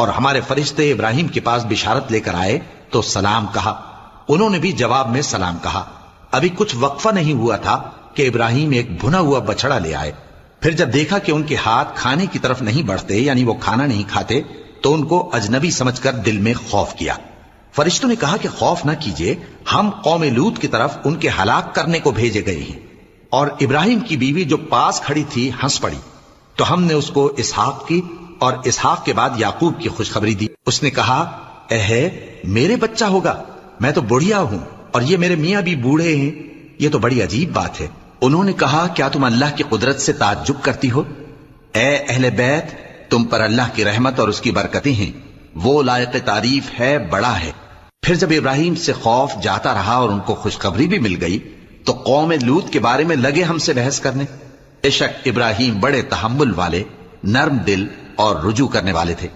اور ہمارے فرشتے ابراہیم کے پاس بشارت لے کر آئے تو سلام کہا۔ انہوں نے بھی جواب میں سلام کہا۔ ابھی کچھ وقفہ نہیں ہوا تھا کہ ابراہیم ایک بھنا ہوا بچڑا لے آئے۔ پھر جب دیکھا کہ ان کے ہاتھ کھانے کی طرف نہیں بڑھتے، یعنی وہ کھانا نہیں کھاتے، تو ان کو اجنبی سمجھ کر دل میں خوف کیا۔ فرشتوں نے کہا کہ خوف نہ کیجیے، ہم قوم لوط کی طرف ان کے ہلاک کرنے کو بھیجے گئے ہیں۔ اور ابراہیم کی بیوی جو پاس کھڑی تھی ہنس پڑی، تو ہم نے اس کو اسحاق کی اور اسحاق کے بعد یعقوب کی خوشخبری دی۔ اس نے کہا، اے میرے بچہ ہوگا، میں تو بڑھیا ہوں اور یہ میرے میاں بھی بوڑھے ہیں، یہ تو بڑی عجیب بات ہے۔ انہوں نے کہا، کیا تم اللہ کی قدرت سے تعجب کرتی ہو؟ اے اہل بیت، تم پر اللہ کی رحمت اور اس کی برکتیں ہیں، وہ لائق تعریف ہے، بڑا ہے۔ پھر جب ابراہیم سے خوف جاتا رہا اور ان کو خوشخبری بھی مل گئی تو قوم لوط کے بارے میں لگے ہم سے بحث کرنے۔ بے شک ابراہیم بڑے تحمل والے، نرم دل اور رجوع کرنے والے تھے۔